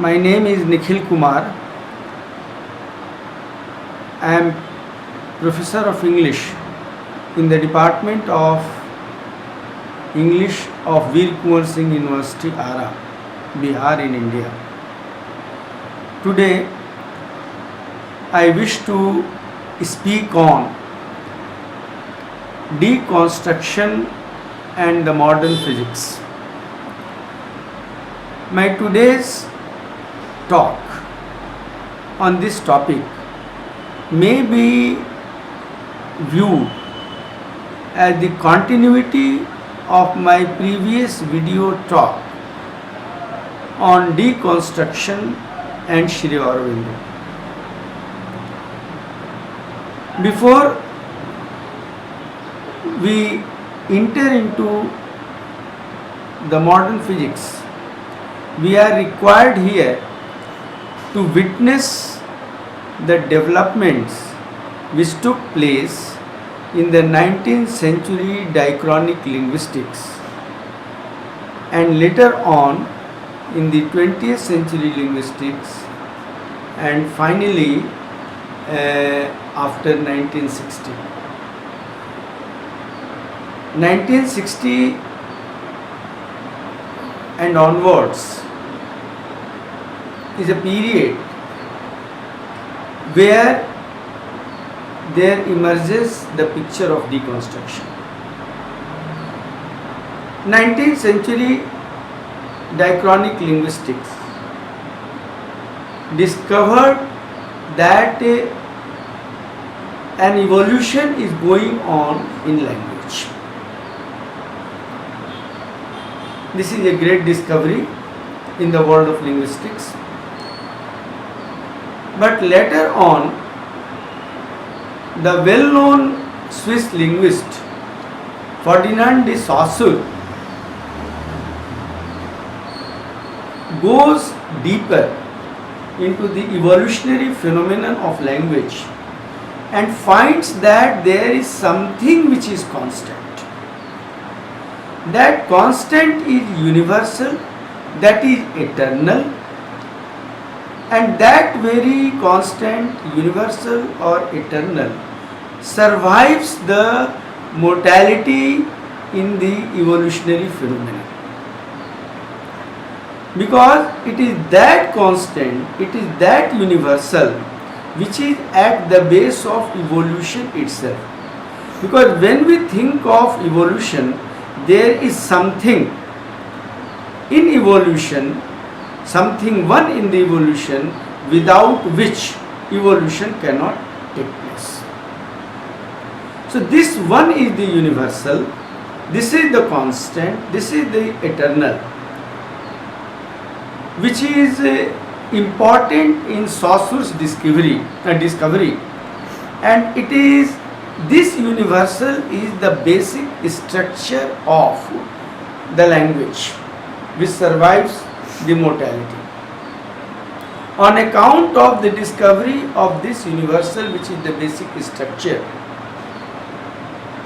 My name is Nikhil Kumar. I am Professor of English in the Department of English of Veer Kunwar Singh University, Ara, Bihar in India. Today I wish to speak on deconstruction and the modern physics. My today's talk on this topic may be viewed as the continuity of my previous video talk on deconstruction and Sri Aurobindo. Before we enter into the modern physics, we are required here to witness the developments which took place in the 19th century diachronic linguistics and later on in the 20th century linguistics and finally after 1960. 1960 and onwards is a period where there emerges the picture of deconstruction. 19th century diachronic linguistics discovered that an evolution is going on in language. This is a great discovery in the world of linguistics. But later on, the well-known Swiss linguist Ferdinand de Saussure goes deeper into the evolutionary phenomenon of language and finds that there is something which is constant. That constant is universal, that is eternal, and that very constant, universal or eternal survives the mortality in the evolutionary phenomenon. Because it is that constant, it is that universal which is at the base of evolution itself. Because when we think of evolution, there is something in evolution, something one in the evolution without which evolution cannot take place. So this one is the universal, this is the constant, this is the eternal, which is important in Saussure's discovery, and it is this universal is the basic structure of the language which survives the mortality. On account of the discovery of this universal, which is the basic structure,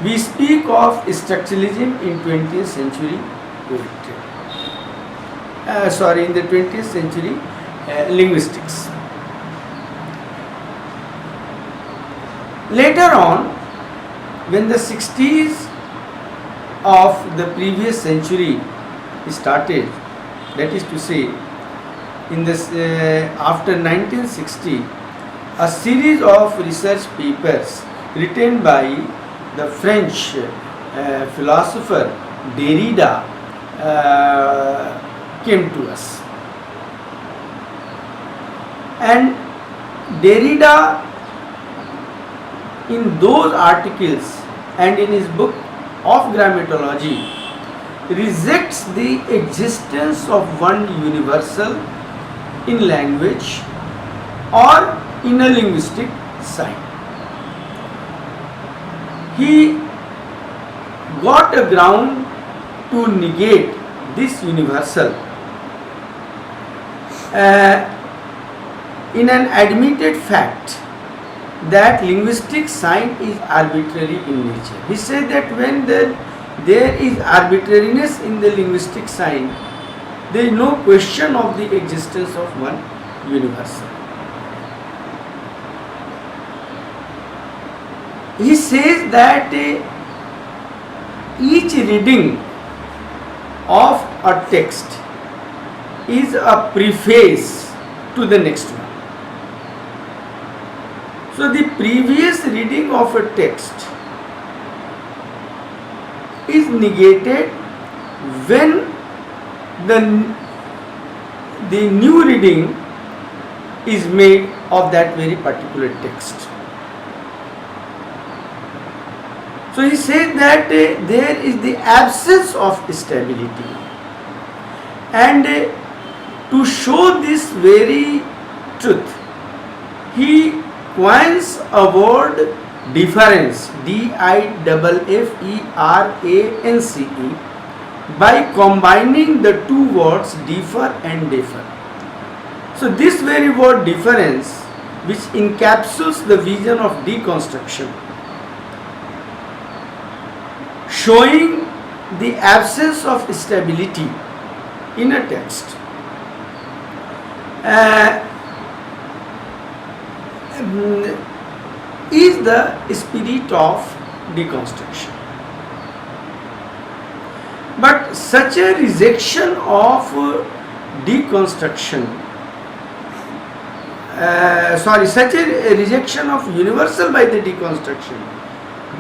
we speak of structuralism in 20th century poetry. In the 20th century linguistics. Later on, when the 60s of the previous century started, that is to say, in this after 1960, a series of research papers written by the French philosopher Derrida came to us. And Derrida, in those articles and in his book of grammatology, rejects the existence of one universal in language or in a linguistic sign. He got a ground to negate this universal in an admitted fact that linguistic sign is arbitrary in nature. He said that when there is arbitrariness in the linguistic sign, there is no question of the existence of one universal. He says that each reading of a text is a preface to the next one. So the previous reading of a text is negated when the new reading is made of that very particular text. So he said that there is the absence of stability, and to show this very truth, he coins a word difference, D-I-F-F-E-R-A-N-C-E, by combining the two words differ and differ. So this very word difference, which encapsulates the vision of deconstruction, showing the absence of stability in a text, is the spirit of deconstruction. But such a rejection of deconstruction, such a rejection of universal by the deconstruction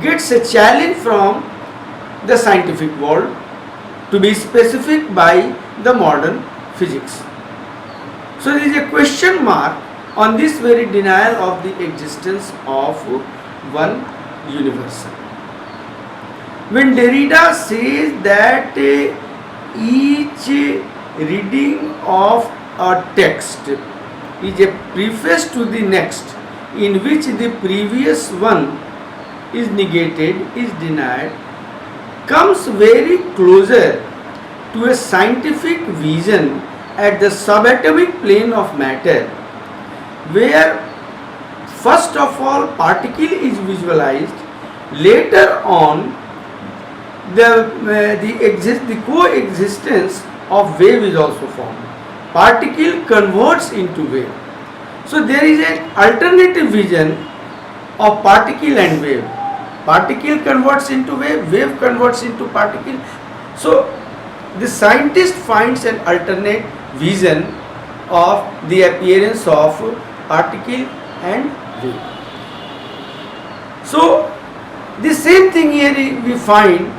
gets a challenge from the scientific world, to be specific by the modern physics. So there is a question mark on this very denial of the existence of one universal. When Derrida says that each reading of a text is a preface to the next, in which the previous one is negated, is denied, comes very closer to a scientific vision at the subatomic plane of matter, where first of all particle is visualized, later on the coexistence of wave is also formed. Particle converts into wave. So there is an alternative vision of particle and wave. Particle converts into wave, wave converts into particle. So the scientist finds an alternate vision of the appearance of particle and wave. So the same thing here we find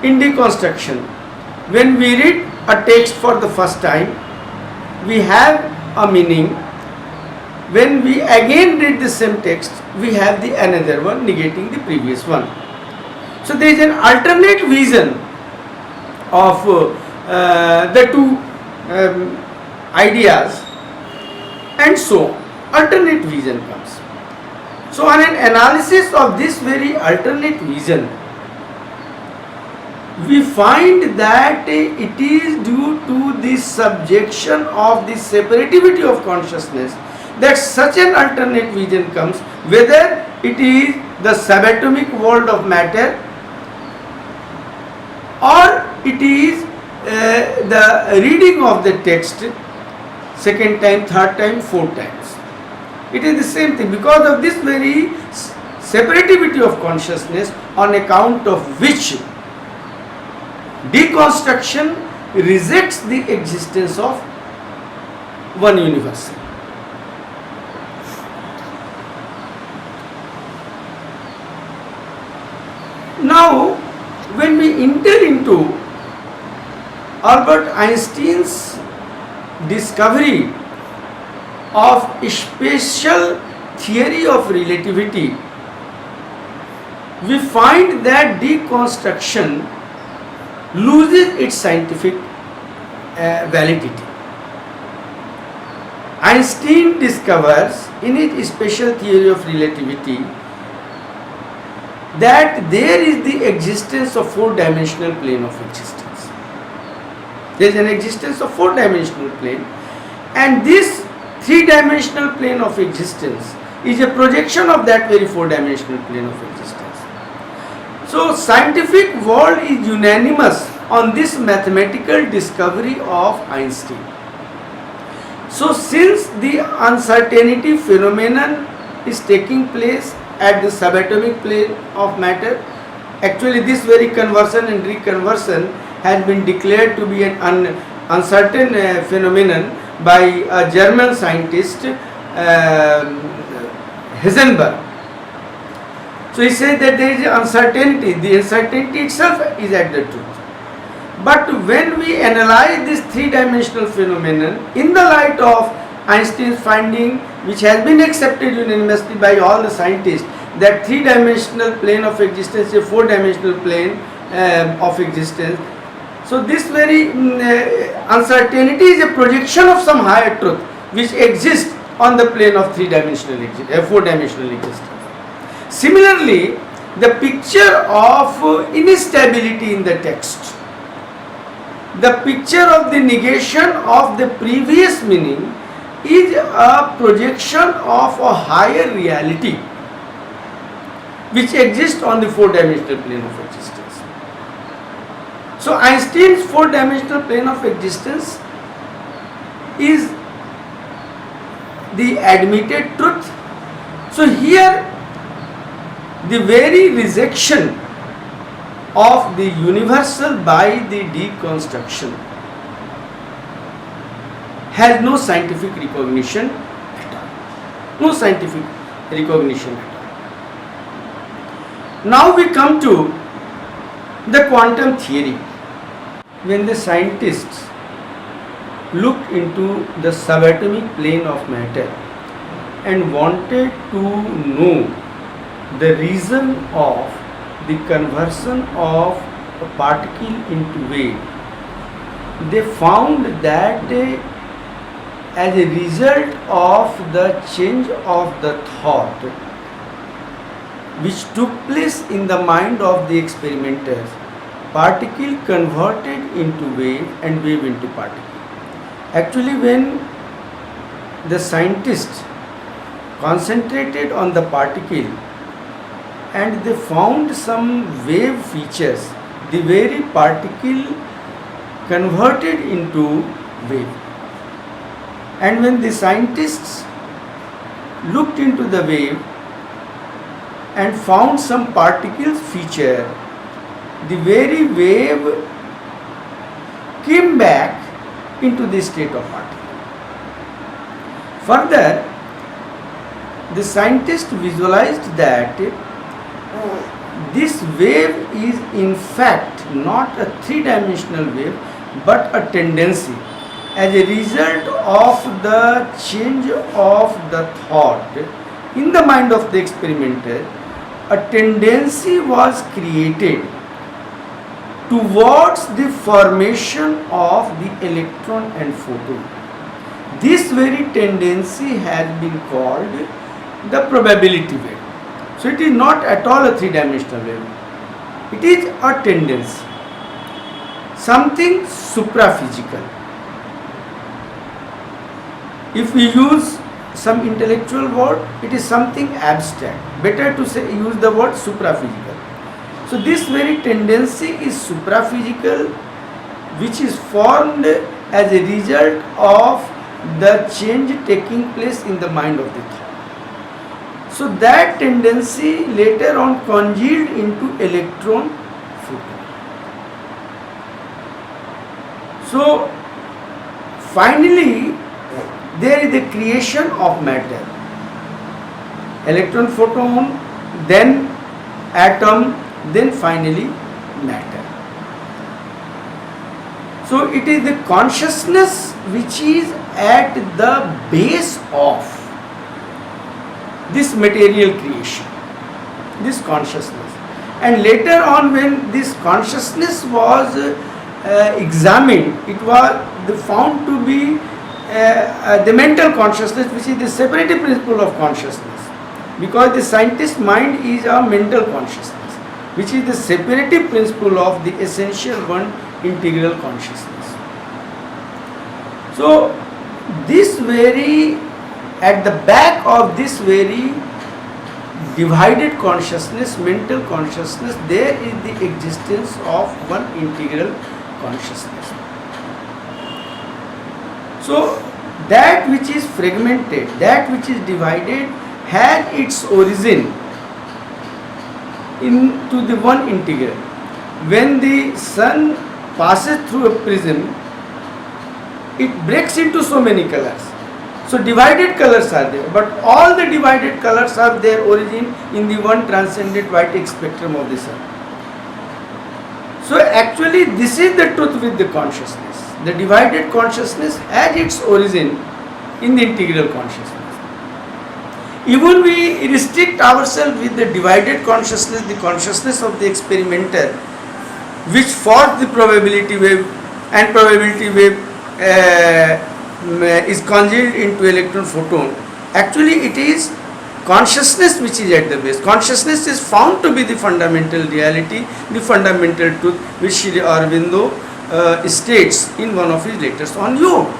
in deconstruction. When we read a text for the first time, we have a meaning. When we again read the same text, we have the another one negating the previous one. So there is an alternate vision of the two ideas, and so alternate vision comes. So on an analysis of this very alternate vision, we find that it is due to the subjection of the separativity of consciousness that such an alternate vision comes, whether it is the subatomic world of matter or it is the reading of the text second time, third time, fourth times. It is the same thing, because of this very separativity of consciousness, on account of which deconstruction rejects the existence of one universal. Now, when we enter into Albert Einstein's discovery of special theory of relativity, we find that deconstruction loses its scientific validity. Einstein discovers in his special theory of relativity that there is the existence of four-dimensional plane of existence. There is an existence of four-dimensional plane, and this three-dimensional plane of existence is a projection of that very four-dimensional plane of existence. So scientific world is unanimous on this mathematical discovery of Einstein. So since the uncertainty phenomenon is taking place at the subatomic plane of matter, actually this very conversion and reconversion has been declared to be an uncertain phenomenon by a German scientist, Heisenberg. So he said that there is uncertainty, the uncertainty itself is at the truth. But when we analyze this three-dimensional phenomenon in the light of Einstein's finding, which has been accepted unanimously by all the scientists, that three-dimensional plane of existence is a four-dimensional plane of existence. So this very uncertainty is a projection of some higher truth which exists on the plane of four-dimensional existence. Similarly, the picture of instability in the text, the picture of the negation of the previous meaning, is a projection of a higher reality which exists on the four-dimensional plane of existence. So Einstein's four-dimensional plane of existence is the admitted truth. So here the very rejection of the universal by the deconstruction has no scientific recognition at all. No scientific recognition at all. Now we come to the quantum theory. When the scientists looked into the subatomic plane of matter and wanted to know the reason of the conversion of a particle into wave, they found that as a result of the change of the thought which took place in the mind of the experimenters, particle converted into wave and wave into particle. Actually, when the scientists concentrated on the particle and they found some wave features, the very particle converted into wave. And when the scientists looked into the wave and found some particle feature, the very wave came back into the state of particle. Further, the scientists visualized that this wave is in fact not a three-dimensional wave but a tendency. As a result of the change of the thought in the mind of the experimenter, a tendency was created towards the formation of the electron and photon. This very tendency has been called the probability wave. So it is not at all a three-dimensional wave. It is a tendency, something supraphysical. If we use some intellectual word, it is something abstract. Better to say use the word supraphysical. So this very tendency is supraphysical, which is formed as a result of the change taking place in the mind of the thought. So that tendency later on congealed into electron photon. So finally there is the creation of matter. Electron, photon, then atom, then finally matter. So it is the consciousness which is at the base of this material creation, this consciousness. And later on, when this consciousness was examined, it was found to be the mental consciousness, which is the separative principle of consciousness, because the scientist's mind is a mental consciousness, which is the separative principle of the essential one, integral consciousness. So this very, at the back of this very divided consciousness, mental consciousness, there is the existence of one integral consciousness. So that which is fragmented, that which is divided, has its origin into the one integral. When the sun passes through a prism, it breaks into so many colors. So divided colors are there, but all the divided colors have their origin in the one transcendent white spectrum of the sun. So actually this is the truth with the consciousness. The divided consciousness has its origin in the integral consciousness. Even we restrict ourselves with the divided consciousness, the consciousness of the experimenter, which forms the probability wave, and probability wave is congealed into electron photon. Actually it is consciousness which is at the base. Consciousness is found to be the fundamental reality, the fundamental truth, which Sri Aurobindo states in one of his letters on yoga.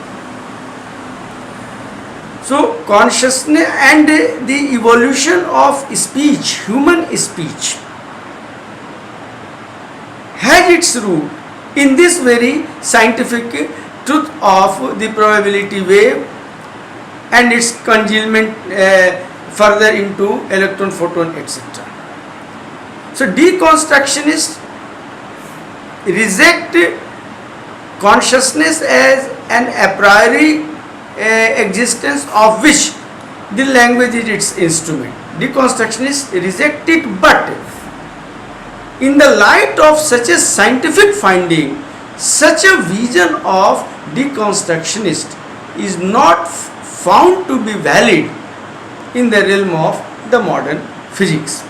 So consciousness and the evolution of speech, human speech, has its root in this very scientific truth of the probability wave and its congealment further into electron, photon, etc. So deconstructionists reject consciousness as an a priori existence of which the language is its instrument. Deconstructionists reject it, but in the light of such a scientific finding, such a vision of deconstructionist is not found to be valid in the realm of the modern physics.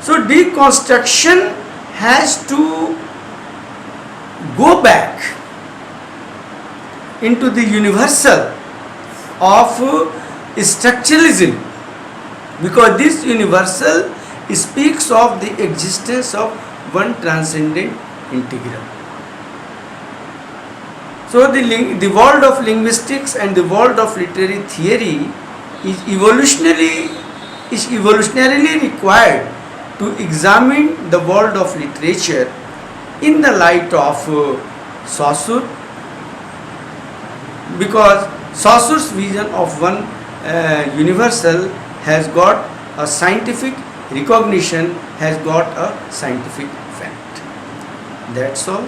So deconstruction has to go back into the universal of structuralism, because this universal speaks of the existence of one transcendent integral. So the world of linguistics and the world of literary theory is evolutionarily required to examine the world of literature in the light of Saussure, because Saussure's vision of one universal has got a scientific recognition, has got a scientific fact. That's all.